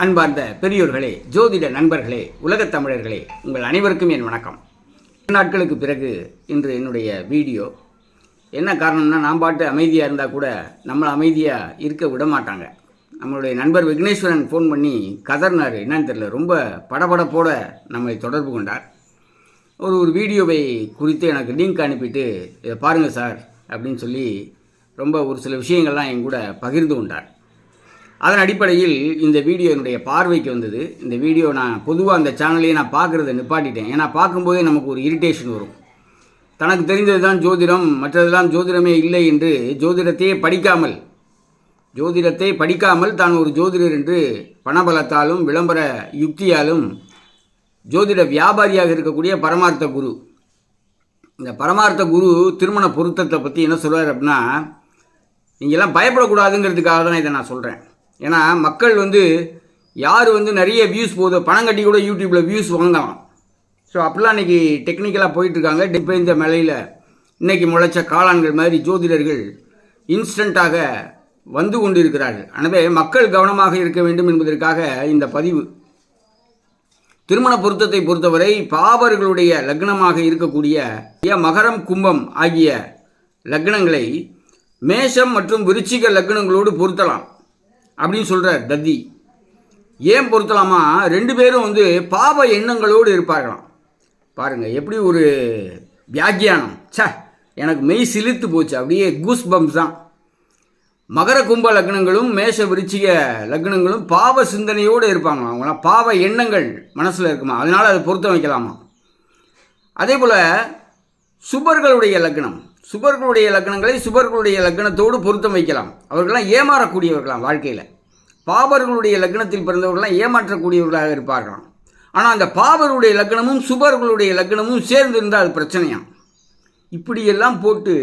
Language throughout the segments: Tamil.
அன்பார்ந்த பெரியோர்களே, ஜோதிட நண்பர்களே, உலகத் தமிழர்களே, உங்கள் அனைவருக்கும் என் வணக்கம். நாட்களுக்கு பிறகு இன்று என்னுடைய வீடியோ. என்ன காரணம்னா, நான் பாட்டு அமைதியாக இருந்தால் கூட நம்மளை அமைதியாக இருக்க விட மாட்டாங்க. நம்மளுடைய நண்பர் விக்னேஸ்வரன் ஃபோன் பண்ணி கதர்னார். என்னன்னு தெரியல, ரொம்ப படபடப்போட நம்மை தொடர்பு கொண்டார். ஒரு வீடியோவை குறித்து எனக்கு லிங்க் அனுப்பிட்டு, இதை பாருங்கள் சார் அப்படின்னு சொல்லி ரொம்ப ஒரு சில விஷயங்கள்லாம் என் கூட பகிர்ந்து கொண்டார். அதன் அடிப்படையில் இந்த வீடியோ என்னுடைய பார்வைக்கு வந்தது. இந்த வீடியோ நான் பொதுவாக அந்த சேனல்லையே நான் பார்க்குறத நிப்பாட்டிட்டேன். ஏன்னா பார்க்கும்போதே நமக்கு ஒரு இரிட்டேஷன் வரும். தனக்கு தெரிந்தது தான் ஜோதிடம், மற்றதெல்லாம் ஜோதிடமே இல்லை என்று ஜோதிடத்தை படிக்காமல் தான் ஒரு ஜோதிடர் என்று பணபலத்தாலும் விளம்பர யுக்தியாலும் ஜோதிட வியாபாரியாக இருக்கக்கூடிய பரமார்த்த குரு. இந்த பரமார்த்த குரு திருமண பொருத்தத்தை பற்றி என்ன சொல்கிறார் அப்படின்னா, நீங்கள்லாம் பயப்படக்கூடாதுங்கிறதுக்காக தான் இதை நான் சொல்கிறேன். ஏன்னா மக்கள் யார் நிறைய வியூஸ் போகுதோ, பணம் கட்டி கூட யூடியூப்பில் வியூஸ் வாங்கலாம். ஸோ அப்படிலாம் இன்றைக்கி டெக்னிக்கலாக போயிட்டுருக்காங்க. இப்போ இந்த மலையில் இன்றைக்கி முளைச்ச காளான்கள் மாதிரி ஜோதிடர்கள் இன்ஸ்டண்ட்டாக வந்து கொண்டு இருக்கிறார்கள். எனவே மக்கள் கவனமாக இருக்க வேண்டும் என்பதற்காக இந்த பதிவு. திருமண பொருத்தத்தை பொறுத்தவரை பாவர்களுடைய லக்னமாக இருக்கக்கூடிய மகரம் கும்பம் ஆகிய லக்னங்களை மேஷம் மற்றும் விருச்சிக லக்னங்களோடு பொருத்தலாம் அப்படின்னு சொல்கிறார் தத்தி. ஏன் பொருத்தலாமா? ரெண்டு பேரும் பாவ எண்ணங்களோடு இருப்பார்களாம். பாருங்கள் எப்படி ஒரு வியாக்கியானம். எனக்கு மெய் சிலிர்த்து போச்சு. அப்படியே கூஸ் பம்ப்ஸ் தான். மகர கும்ப லக்னங்களும் மேஷ விருச்சிக லக்னங்களும் பாவ சிந்தனையோடு இருப்பாங்களாம். அவங்களாம் பாவ எண்ணங்கள் மனசில் இருக்குமா, அதனால் அதை பொருத்தம் வைக்கலாமா. அதே போல் சுபர்களுடைய லக்னங்களை சுபர்களுடைய லக்னத்தோடு பொருத்தம் வைக்கலாம். அவர்களாம் ஏமாறக்கூடியவர்களாம் வாழ்க்கையில். பாவர்களுடைய லக்னத்தில் பிறந்தவர்களாம் ஏமாற்றக்கூடியவர்களாக இருப்பார்களாம். ஆனால் அந்த பாவர்களுடைய லக்னமும் சுபர்களுடைய லக்னமும் சேர்ந்து இருந்தால் அது பிரச்சனையாம். இப்படியெல்லாம் போட்டு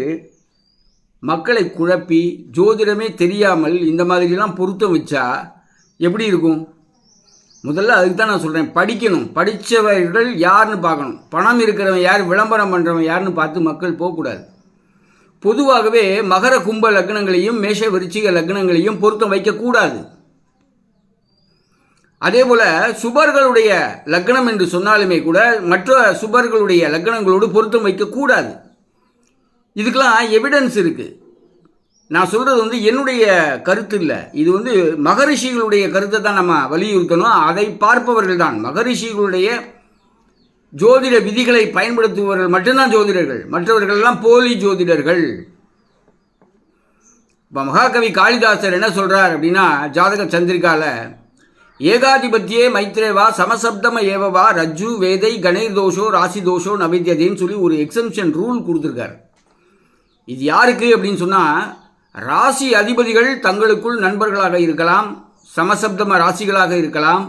மக்களை குழப்பி ஜோதிடமே தெரியாமல் இந்த மாதிரிலாம் பொருத்தம் வச்சா எப்படி இருக்கும்? முதல்ல அதுக்கு தான் நான் சொல்கிறேன், படிக்கணும். படித்தவர்கள் யாருன்னு பார்க்கணும். பணம் இருக்கிறவன் யார், விளம்பரம் பண்ணுறவன் யாருன்னு பார்த்து மக்கள் போகக்கூடாது. பொதுவாகவே மகர கும்ப லக்னங்களையும் மேஷ விருச்சிக லக்னங்களையும் பொருத்தம் வைக்கக்கூடாது. அதே போல் சுபர்களுடைய லக்னம் என்று சொன்னாலுமே கூட மற்ற சுபர்களுடைய லக்னங்களோடு பொருத்தம் வைக்கக்கூடாது. இதுக்கெல்லாம் எவிடன்ஸ் இருக்குது. நான் சொல்கிறது என்னுடைய கருத்து இல்லை. இது மகரிஷிகளுடைய கருத்தை தான் நம்ம வலியுறுத்தணும். அதை பார்ப்பவர்கள் தான் மகரிஷிகளுடைய ஜோதிட விதிகளை பயன்படுத்துபவர்கள் மட்டும்தான் ஜோதிடர்கள். மற்றவர்களெல்லாம் போலி ஜோதிடர்கள். இப்போ மகாகவி காளிதாசர் என்ன சொல்கிறார் அப்படின்னா, ஜாதக சந்திரிகால ஏகாதிபத்தியே மைத்ரேவா சமசப்தம ஏவவா ரஜ்ஜு வேதை கணேர் தோஷோ ராசி தோஷோ நவித்தியதேன்னு சொல்லி ஒரு எக்ஸம்ஷன் ரூல் கொடுத்துருக்கார். இது யாருக்கு அப்படின்னு சொன்னால், ராசி அதிபதிகள் தங்களுக்குள் நண்பர்களாக இருக்கலாம், சமசப்தம ராசிகளாக இருக்கலாம்.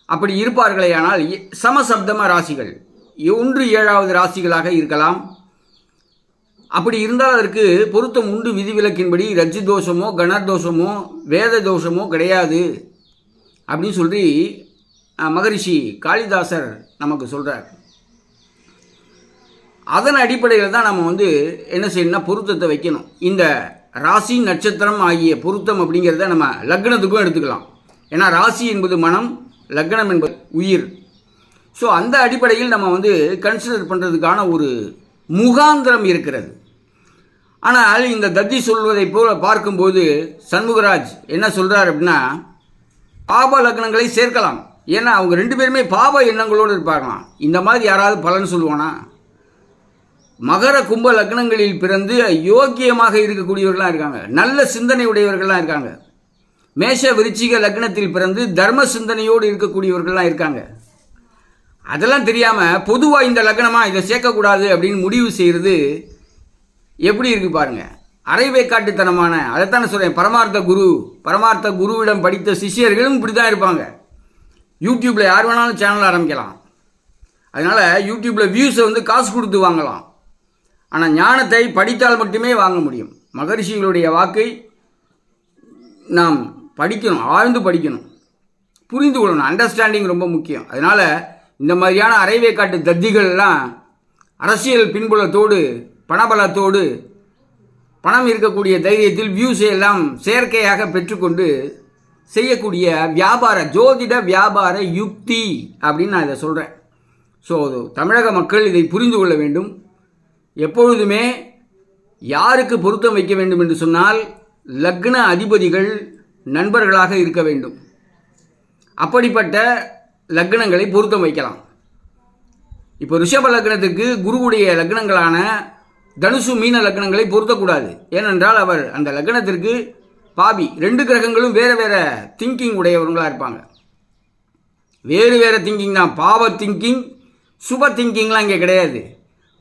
அப்படி இருப்பார்களேயானால் சமசப்தம ராசிகள் 1/7வது ராசிகளாக இருக்கலாம். அப்படி இருந்தால் அதற்கு பொருத்தம் உண்டு. விதிவிலக்கின்படி ரஜ்ஜு தோஷமோ கணர் தோஷமோ வேத தோஷமோ கிடையாது அப்படின்னு சொல்லி மகரிஷி காளிதாசர் நமக்கு சொல்கிறார். அதன் அடிப்படையில் தான் நம்ம என்ன செய்யணும்னா பொருத்தத்தை வைக்கணும். இந்த ராசி நட்சத்திரம் ஆகிய பொருத்தம் அப்படிங்கிறத நம்ம லக்னத்துக்கும் எடுத்துக்கலாம். ஏன்னா ராசி என்பது மனம், லக்னம் என்பது உயிர். ஸோ அந்த அடிப்படையில் நம்ம கன்சிடர் பண்ணுறதுக்கான ஒரு முகாந்திரம் இருக்கிறது. ஆனால் இந்த தத்தி சொல்வதை போல பார்க்கும்போது சண்முகராஜ் என்ன சொல்கிறார் அப்படின்னா, பாப லக்னங்களை சேர்க்கலாம். ஏன்னா அவங்க ரெண்டு பேருமே பாப எண்ணங்களோடு இருப்பாங்களாம். இந்த மாதிரி யாராவது பலன் சொல்லுவானா? மகர கும்ப லக்னங்களில் பிறந்து யோக்கியமாக இருக்கக்கூடியவர்களாக இருக்காங்க, நல்ல சிந்தனை உடையவர்களாக இருக்காங்க. மேஷ விருச்சிக லக்னத்தில் பிறந்து தர்ம சிந்தனையோடு இருக்கக்கூடியவர்கள்லாம் இருக்காங்க. அதெல்லாம் தெரியாமல் பொதுவாக இந்த லக்னமாக இதை சேர்க்கக்கூடாது அப்படின்னு முடிவு செய்கிறது எப்படி இருக்குது பாருங்கள். அரைவேக்காட்டுத்தனமான, அதைத்தானே சொல்கிறேன். பரமார்த்த குருவிடம் படித்த சிஷ்யர்களும் இப்படி தான் இருப்பாங்க. யூடியூப்பில் யார் வேணாலும் சேனல் ஆரம்பிக்கலாம். அதனால் யூடியூப்பில் வியூஸை காசு கொடுத்து வாங்கலாம். ஆனால் ஞானத்தை படித்தால் மட்டுமே வாங்க முடியும். மகரிஷிகளுடைய வாக்கை நாம் படிக்கணும், ஆழ்ந்து படிக்கணும், புரிந்து கொள்ளணும். அண்டர்ஸ்டாண்டிங் ரொம்ப முக்கியம். அதனால் இந்த மாதிரியான அரைவேக்காட்டு தத்திகள்லாம் அரசியல் பின்புலத்தோடு பணபலத்தோடு பணம் இருக்கக்கூடிய தைரியத்தில் வியூஸை எல்லாம் செயற்கையாக பெற்றுக்கொண்டு செய்யக்கூடிய ஜோதிட வியாபார யுக்தி அப்படின்னு நான் இதை சொல்கிறேன். ஸோ தமிழக மக்கள் இதை புரிந்து கொள்ள வேண்டும். எப்பொழுதுமே யாருக்கு பொருத்தம் வைக்க வேண்டும் என்று சொன்னால் லக்ன அதிபதிகள் நண்பர்களாக இருக்க வேண்டும். அப்படிப்பட்ட லக்னங்களை பொருத்தம் வைக்கலாம். இப்போ ரிஷப லக்னத்துக்கு குருவுடைய லக்னங்களான தனுசு மீன லக்னங்களை பொருத்தக்கூடாது. ஏனென்றால் அவர் அந்த லக்னத்திற்கு பாபி. 2 கிரகங்களும் வேறு வேறு திங்கிங் உடையவர்களாக இருப்பாங்க. வேறு வேறு திங்கிங் தான். பாவ திங்கிங், சுப திங்கிங்லாம் இங்கே கிடையாது.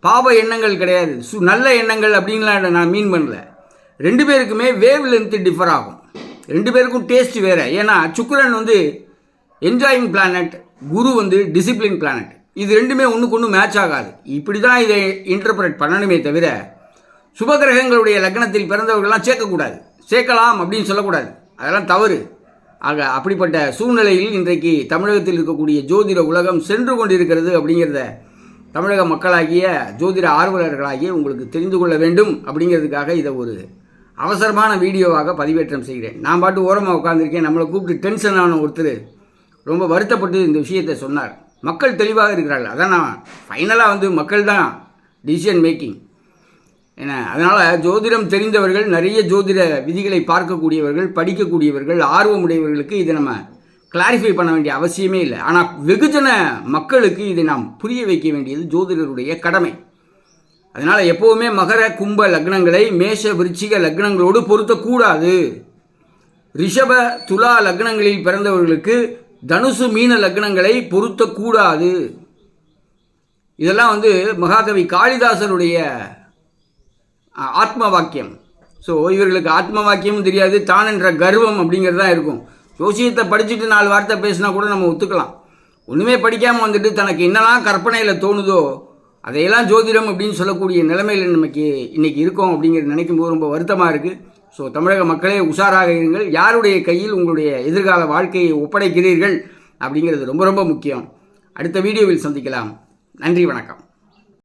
பாவ எண்ணங்கள் கிடையாது. நல்ல எண்ணங்கள் அப்படின்லாம் நான் மீன் பண்ணல. 2 பேருக்குமே வேவ் லென்த் டிஃபர் ஆகும். 2 பேருக்கும் டேஸ்ட் வேறு. ஏன்னா சுக்கிரன் என்ஜாயிங் பிளானட், குரு டிசிப்ளின் பிளானட். இது 2மே ஒன்றுக்கு ஒன்று மேட்ச் ஆகாது. இப்படி தான் இதை இன்டர்பிரேட் பண்ணணுமே தவிர சுபகிரகங்களுடைய லக்னத்தில் பிறந்தவர்கள்லாம் சேர்க்கக்கூடாது. சேர்க்கலாம் அப்படின்னு சொல்லக்கூடாது. அதெல்லாம் தவறு. ஆக அப்படிப்பட்ட சூழ்நிலையில் இன்றைக்கு தமிழகத்தில் இருக்கக்கூடிய ஜோதிட உலகம் சென்று கொண்டிருக்கிறது அப்படிங்கிறத தமிழக மக்களாகிய ஜோதிட ஆர்வலர்களாகிய உங்களுக்கு தெரிந்து கொள்ள வேண்டும் அப்படிங்கிறதுக்காக இதை ஒரு அவசரமான வீடியோவாக பதிவேற்றம் செய்கிறேன். நான் பாட்டு ஓரமாக உட்காந்துருக்கேன். நம்மளை கூப்பிட்டு டென்ஷனான ஒருத்தர் ரொம்ப வருத்தப்பட்டு இந்த விஷயத்தை சொன்னார். மக்கள் தெளிவாக இருக்கிறார்கள். அதான் நான் ஃபைனலாக மக்கள் தான் டிசிஷன் மேக்கிங். ஏன்னா அதனால் ஜோதிடம் தெரிந்தவர்கள், நிறைய ஜோதிட விதிகளை பார்க்கக்கூடியவர்கள், படிக்கக்கூடியவர்கள், ஆர்வமுடையவர்களுக்கு இதை நம்ம கிளாரிஃபை பண்ண வேண்டிய அவசியமே இல்லை. ஆனால் வெகுஜன மக்களுக்கு இதை நாம் புரிய வைக்க வேண்டியது ஜோதிடருடைய கடமை. அதனால் எப்போவுமே மகர கும்ப லக்னங்களை மேஷ விருச்சிக லக்னங்களோடு பொருத்தக்கூடாது. ரிஷப துலா லக்னங்களில் பிறந்தவர்களுக்கு தனுசு மீன லக்னங்களை பொருத்தக்கூடாது. இதெல்லாம் மகாகவி காளிதாசருடைய ஆத்ம வாக்கியம். ஸோ இவர்களுக்கு ஆத்ம வாக்கியமும் தெரியாது, தான் என்ற கர்வம் அப்படிங்கிறது தான் இருக்கும். ஜோசியத்தை படிச்சுட்டு 4 வார்த்தை பேசினா கூட நம்ம ஒத்துக்கலாம். ஒன்றுமே படிக்காமல் தனக்கு என்னெல்லாம் கற்பனையில் தோணுதோ அதையெல்லாம் ஜோதிடம் அப்படின்னு சொல்லக்கூடிய நிலைமையில் நமக்கு இன்றைக்கி இருக்கோம் அப்படிங்கிறது நினைக்கும் போது ரொம்ப வருத்தமாக இருக்குது. ஸோ தமிழக மக்களே உஷாராக இருங்கள். யாருடைய கையில் உங்களுடைய எதிர்கால வாழ்க்கையை ஒப்படைக்கிறீர்கள் அப்படிங்கிறது ரொம்ப ரொம்ப முக்கியம். அடுத்த வீடியோவில் சந்திக்கலாம். நன்றி, வணக்கம்.